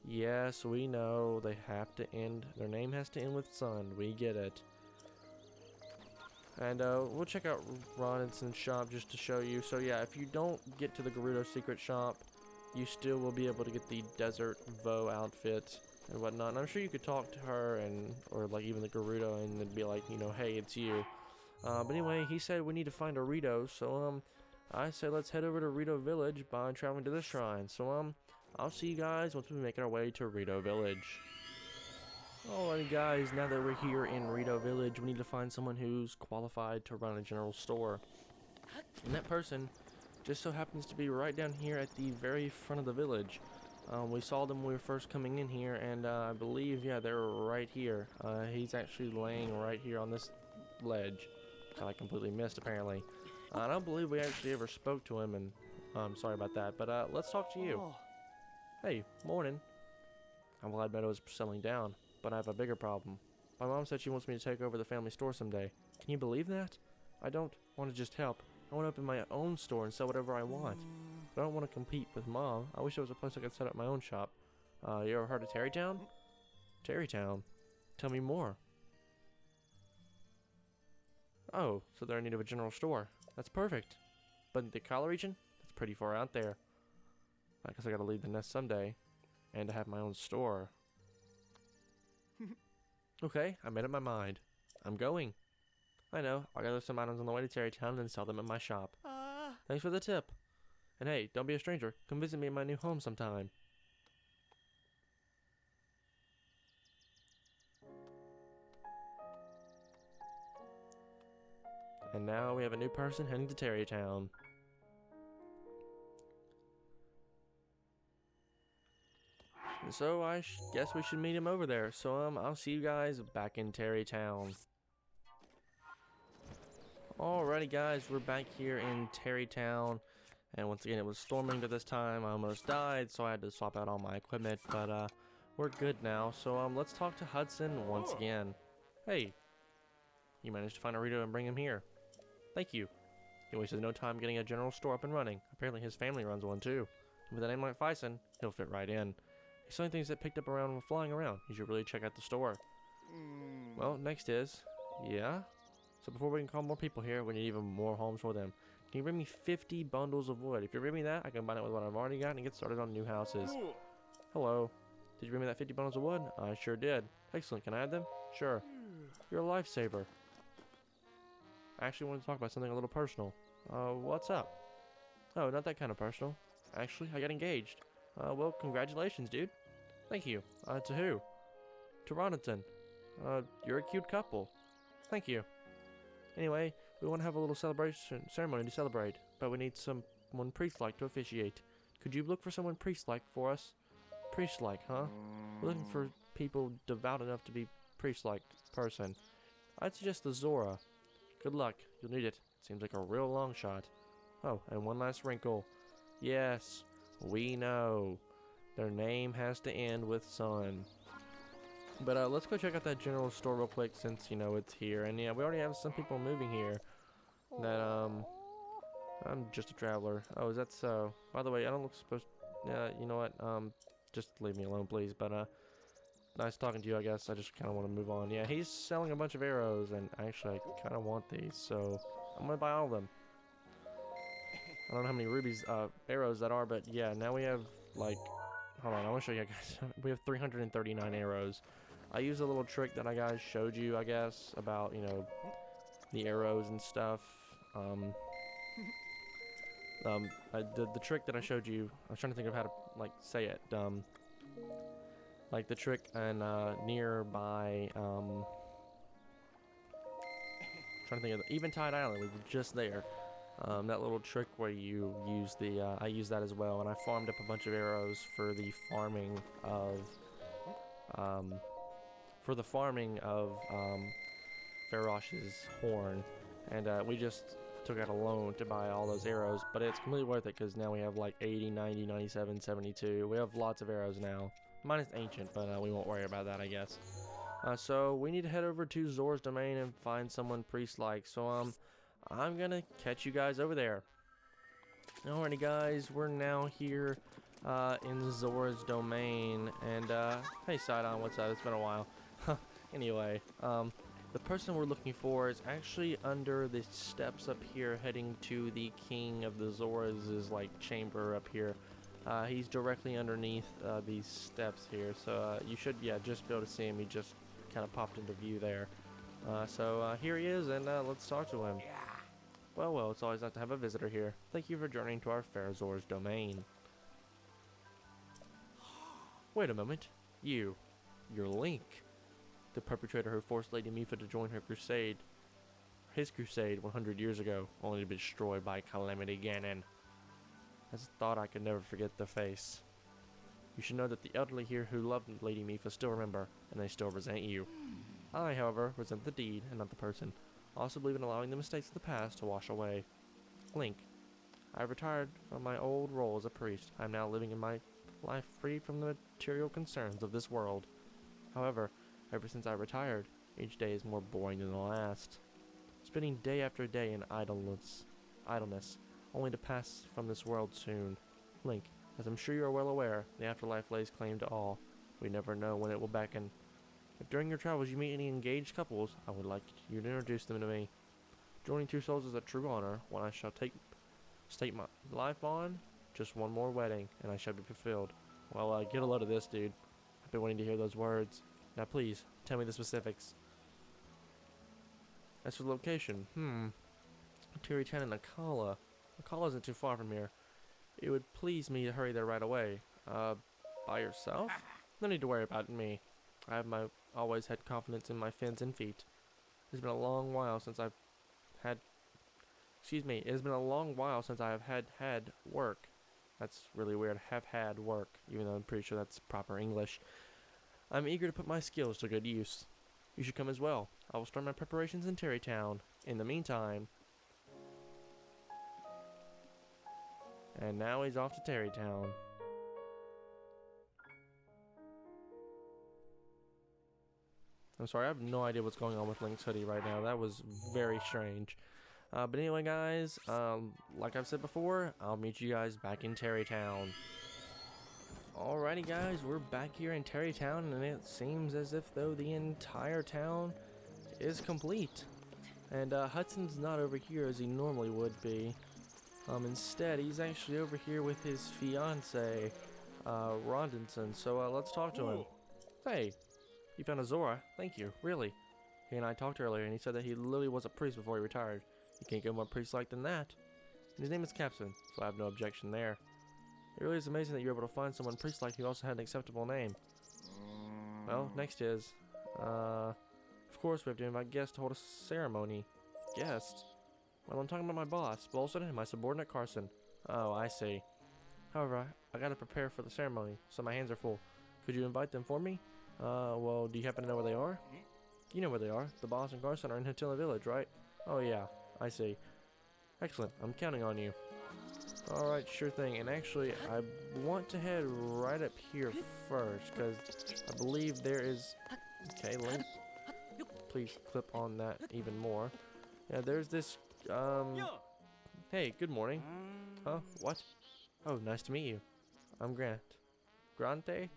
Yes, we know. They have to end. Their name has to end with son. We get it. And we'll check out Rondonson's shop just to show you. So yeah, if you don't get to the Gerudo secret shop, you still will be able to get the Desert Vo outfit and whatnot. And I'm sure you could talk to her or like even the Gerudo and it'd be like, you know, hey, it's you. But anyway, he said we need to find a Rito, so I say let's head over to Rito Village by traveling to the shrine. So I'll see you guys once we make our way to Rito Village. Alrighty guys, now that we're here in Rito Village, we need to find someone who's qualified to run a general store. And that person just so happens to be right down here at the very front of the village. We saw them when we were first coming in here, and I believe, yeah, they're right here. He's actually laying right here on this ledge that I completely missed, apparently. I don't believe we actually ever spoke to him, and I'm sorry about that, but let's talk to you. Hey, morning. I'm glad Meadow's settling down, but I have a bigger problem. My mom said she wants me to take over the family store someday. Can you believe that? I don't want to just help. I want to open my own store and sell whatever I want. But I don't want to compete with Mom. I wish there was a place I could set up my own shop. You ever heard of Terrytown? Terrytown? Tell me more. Oh, so they're in need of a general store. That's perfect. But in the Kala region? That's pretty far out there. I guess I gotta leave the nest someday. And to have my own store. Okay, I made up my mind. I'm going. I know, I'll gather some items on the way to Terrytown and then sell them at my shop. Thanks for the tip. And hey, don't be a stranger. Come visit me in my new home sometime. And now we have a new person heading to Terrytown. And so I guess we should meet him over there. So I'll see you guys back in Terrytown. Alrighty guys, we're back here in Terrytown, and once again it was storming to this time. I almost died, so I had to swap out all my equipment, but we're good now. So let's talk to Hudson once again. Hey, you managed to find a Rito and bring him here. Thank you. He wasted no time getting a general store up and running. Apparently his family runs one too. And with a name like Fison, he'll fit right in. He's selling things that picked up around when flying around. You should really check out the store. Well, next is, yeah? So before we can call more people here, we need even more homes for them. Can you bring me 50 bundles of wood? If you bring me that, I can combine it with what I've already got and get started on new houses. Hello. Did you bring me that 50 bundles of wood? I sure did. Excellent. Can I have them? Sure. You're a lifesaver. I actually wanted to talk about something a little personal. What's up? Oh, not that kind of personal. Actually, I got engaged. Well, congratulations, dude. Thank you. To who? To Ronaldson. You're a cute couple. Thank you. Anyway, we want to have a little celebration ceremony to celebrate, but we need someone priest-like to officiate. Could you look for someone priest-like for us? Priest-like, huh? We're looking for people devout enough to be priest-like person. I'd suggest the Zora. Good luck. You'll need it. Seems like a real long shot. Oh, and one last wrinkle. Yes, we know. Their name has to end with son. But let's go check out that general store real quick since, you know, it's here. And yeah, we already have some people moving here that, I'm just a traveler. Oh, is that so? By the way, I don't look supposed you know what, just leave me alone, please. But, nice talking to you, I guess. I just kind of want to move on. Yeah, he's selling a bunch of arrows, and actually, I kind of want these, so I'm going to buy all of them. I don't know how many rubies, arrows that are, but yeah, now we have, like, hold on, I want to show you guys. We have 339 arrows. I used a little trick that I guys showed you, I guess, about, you know, the arrows and stuff. The trick that I showed you, I was trying to think of how to, like, say it. Like the trick and nearby, trying to think of the Eventide Island. We were just there. That little trick where you use the, I used that as well, and I farmed up a bunch of arrows for the farming of, Farosh's horn, and we just took out a loan to buy all those arrows, but it's completely worth it because now we have like 80, 90, 97, 72. We have lots of arrows now. Mine is ancient, but we won't worry about that, I guess. So we need to head over to Zora's domain and find someone priest-like. So I'm gonna catch you guys over there. Alrighty, guys, we're now here in Zora's domain, and hey, Sidon, what's up? It's been a while. Anyway, the person we're looking for is actually under the steps up here, heading to the King of the Zoras' like chamber up here. He's directly underneath these steps here, so you should, yeah, just be able to see him. He just kind of popped into view there. So here he is, and let's talk to him. Well, it's always nice to have a visitor here. Thank you for journeying to our Farazor's domain. Wait a moment. You're Link, the perpetrator who forced Lady Mipha to join his crusade 100 years ago, only to be destroyed by Calamity Ganon. I just thought I could never forget the face. You should know that the elderly here who loved Lady Mipha still remember, and they still resent you. I, however, resent the deed and not the person. I also believe in allowing the mistakes of the past to wash away. Link, I have retired from my old role as a priest. I am now living in my life free from the material concerns of this world. However, ever since I retired, each day is more boring than the last. Spending day after day in idleness, only to pass from this world soon. Link, as I'm sure you are well aware, the afterlife lays claim to all. We never know when it will beckon. If during your travels you meet any engaged couples, I would like you to introduce them to me. Joining two souls is a true honor, one I shall stake my life on. Just one more wedding, and I shall be fulfilled. Well, get a load of this, dude. I've been waiting to hear those words. Now please, tell me the specifics. As for the location, Terry Chan and Akala. Akala isn't too far from here. It would please me to hurry there right away. By yourself? No need to worry about me. I have always had confidence in my fins and feet. It's been a long while since I've had... It has been a long while since I have had work. That's really weird. Have had work, even though I'm pretty sure that's proper English. I'm eager to put my skills to good use. You should come as well. I will start my preparations in Terrytown. In the meantime... And now he's off to Terrytown. I'm sorry, I have no idea what's going on with Link's hoodie right now. That was very strange. But anyway, guys, like I've said before, I'll meet you guys back in Terrytown. Alrighty, guys, we're back here in Terrytown, and it seems as if though the entire town is complete. And Hudson's not over here as he normally would be. Instead, he's actually over here with his fiance, Rondinson. So let's talk to him. Hey. You found a Zora? Thank you, really. He and I talked earlier, and he said that he literally was a priest before he retired. You can't get more priest-like than that. And his name is Capson, so I have no objection there. It really is amazing that you're able to find someone priest-like who also had an acceptable name. Well, next is, of course we have to invite guests to hold a ceremony. Guests? Well, I'm talking about my boss, Bolson, and my subordinate Carson. Oh, I see. However, I gotta prepare for the ceremony, so my hands are full. Could you invite them for me? Well, do you happen to know where they are? You know where they are. The boss and Carson are in Nintendo Village, right? Oh yeah, I see. Excellent, I'm counting on you. Alright, sure thing. And actually, I want to head right up here first, because I believe there is... Okay, Link. Please clip on that even more. Yeah, there's this, Hey, good morning. Huh? What? Oh, nice to meet you. I'm Grant. Grante?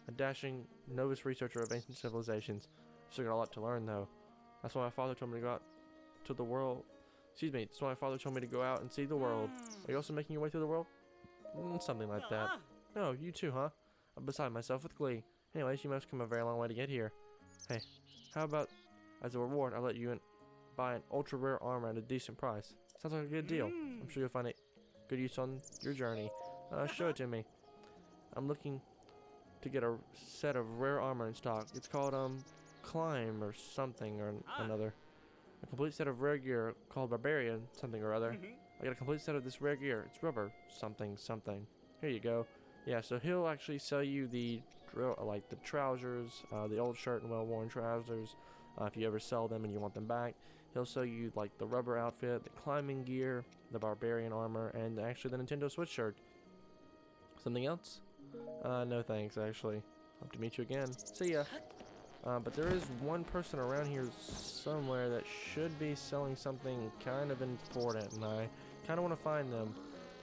A dashing novice researcher of ancient civilizations. Still got a lot to learn, though. That's why my father told me to go out to the world. Excuse me, that's why my father told me to go out and see the world. Are you also making your way through the world? Something like that. No, you too, huh? I'm beside myself with glee. Anyways, you must come a very long way to get here. Hey, how about, as a reward, I'll let you buy an ultra-rare armor at a decent price. Sounds like a good deal. I'm sure you'll find it good use on your journey. Show it to me. I'm looking to get a set of rare armor in stock. It's called, Climb or something or another. A complete set of rare gear called Barbarian something or other. I got a complete set of this rare gear. It's rubber something. Here you go. Yeah, so he'll actually sell you the like the trousers, the old shirt and well-worn trousers. If you ever sell them and you want them back, he'll sell you like the rubber outfit, the climbing gear, the Barbarian armor, and actually the Nintendo Switch shirt. Something else? No thanks, actually. Hope to meet you again. See ya. But there is one person around here somewhere that should be selling something kind of important, and I kind of want to find them.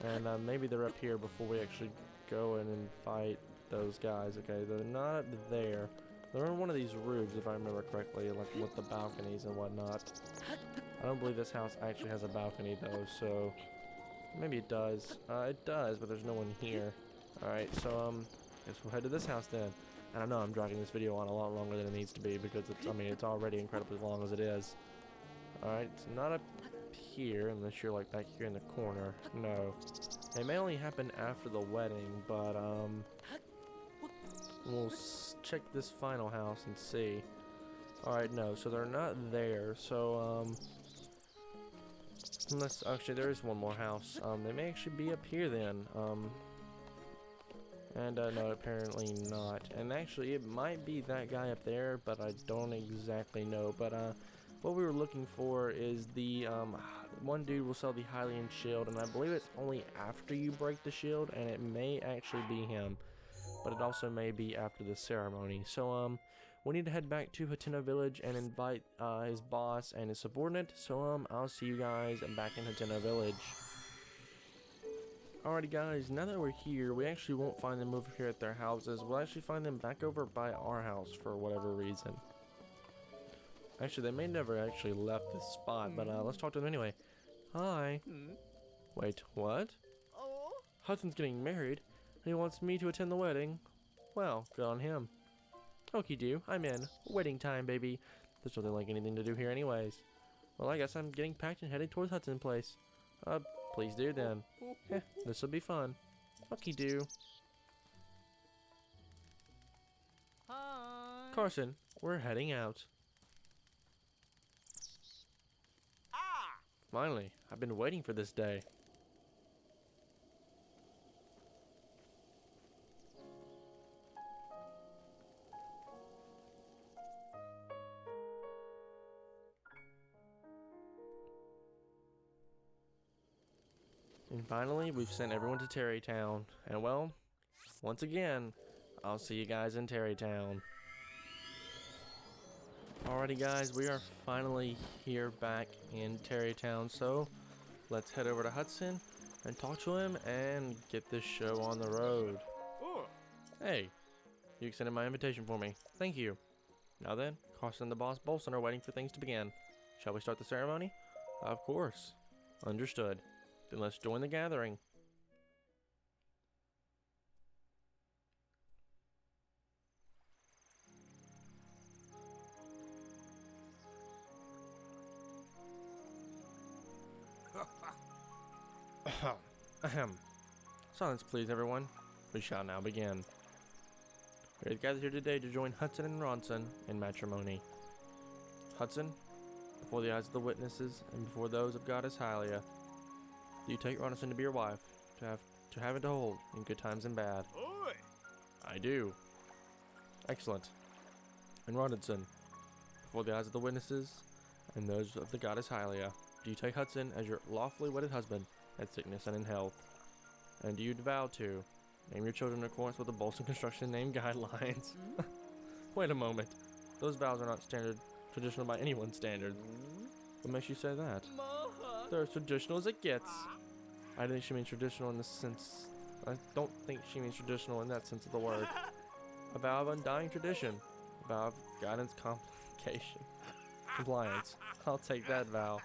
And maybe they're up here before we actually go in and fight those guys. Okay, they're not up there. They're on one of these roofs, if I remember correctly, like with the balconies and whatnot. I don't believe this house actually has a balcony, though, so maybe it does. It does, but there's no one here. Alright, so, guess we'll head to this house then. And I know I'm dragging this video on a lot longer than it needs to be because it's, I mean, it's already incredibly long as it is. Alright, it's not up here unless you're like back here in the corner. No. It may only happen after the wedding, but, we'll check this final house and see. Alright, no, so they're not there, so, unless, actually, there is one more house. They may actually be up here then, and, no, apparently not. And actually, it might be that guy up there, but I don't exactly know. But, what we were looking for is the, one dude will sell the Hylian shield, and I believe it's only after you break the shield, and it may actually be him. But it also may be after the ceremony. So, we need to head back to Nintendo Village and invite, his boss and his subordinate. So, I'll see you guys back in Nintendo Village. Alrighty guys, now that we're here, we actually won't find them over here at their houses. We'll actually find them back over by our house for whatever reason. Actually, they may never actually left this spot, but let's talk to them anyway. Hi. Wait, what? Hudson's getting married, and he wants me to attend the wedding. Well, good on him. Okie do, I'm in. Wedding time, baby. There's nothing like anything to do here anyways. Well, I guess I'm getting packed and heading towards Hudson's place. Please do then. This'll be fun. Okie do. Hi. Carson, we're heading out. Finally, I've been waiting for this day. And finally, we've sent everyone to Terrytown. And well, once again, I'll see you guys in Terrytown. Alrighty guys, we are finally here back in Terrytown, so let's head over to Hudson and talk to him and get this show on the road. Oh. Hey, you extended my invitation for me. Thank you. Now then, Carson and the boss Bolson are waiting for things to begin. Shall we start the ceremony? Of course. Understood. Then let's join the gathering. Ahem. Silence, please, everyone. We shall now begin. We are gathered here today to join Hudson and Ronson in matrimony. Hudson, before the eyes of the witnesses and before those of Goddess Hylia, do you take Ronson to be your wife, to have and to hold in good times and bad? Oi. I do. Excellent. And Ronson, before the eyes of the witnesses and those of the Goddess Hylia, do you take Hudson as your lawfully wedded husband at sickness and in health? And do you vow to name your children in accordance with the Bolson Construction name guidelines? Wait a moment. Those vows are not traditional by anyone's standard. What makes you say that? They're as traditional as it gets. I think she means traditional in the sense... I don't think she means traditional in that sense of the word. A vow of undying tradition. A vow of guidance, compliance. I'll take that vow.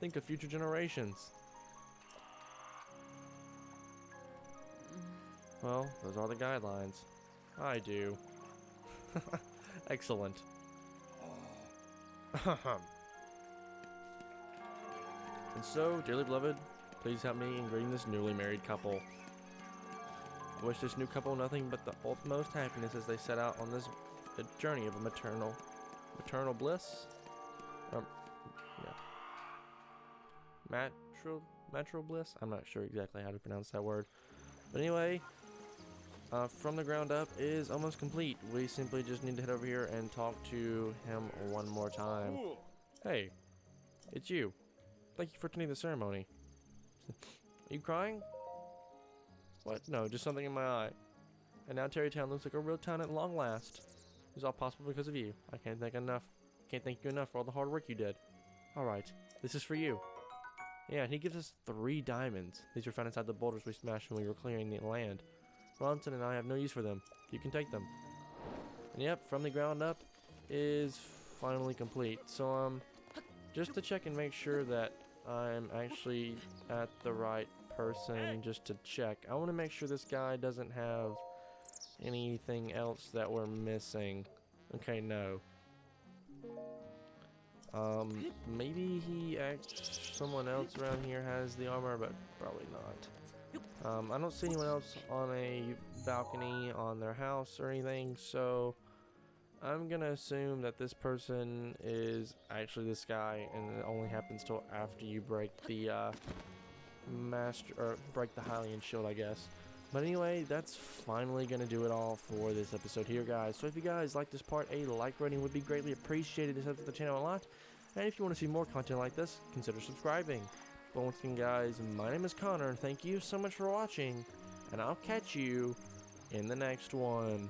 Think of future generations. Well, those are the guidelines. I do. Excellent. And so, dearly beloved, please help me in greeting this newly married couple. I wish this new couple nothing but the utmost happiness as they set out on this journey of a maternal bliss? Yeah. Maternal bliss? I'm not sure exactly how to pronounce that word. But anyway, From the Ground Up is almost complete. We simply just need to head over here and talk to him one more time. Ooh. Hey, it's you. Thank you for attending the ceremony. Are you crying? What? No, just something in my eye. And now Terrytown looks like a real town at long last. It was all possible because of you. I can't thank you enough for all the hard work you did. Alright, this is for you. Yeah, and he gives us 3 diamonds. These were found inside the boulders we smashed when we were clearing the land. Ronson and I have no use for them. You can take them. And yep, From the Ground Up is finally complete. So, just to check and make sure that I'm actually at the right person just to check. I want to make sure this guy doesn't have anything else that we're missing. Okay, no. Maybe someone else around here has the armor, but probably not. I don't see anyone else on a balcony on their house or anything, so I'm gonna assume that this person is actually this guy, and it only happens till after you break the break the Hylian shield, I guess. But anyway, that's finally gonna do it all for this episode here, guys. So if you guys like this part, a like rating would be greatly appreciated. This helps the channel a lot. And if you want to see more content like this, consider subscribing. But once again, guys, my name is Connor. Thank you so much for watching, and I'll catch you in the next one.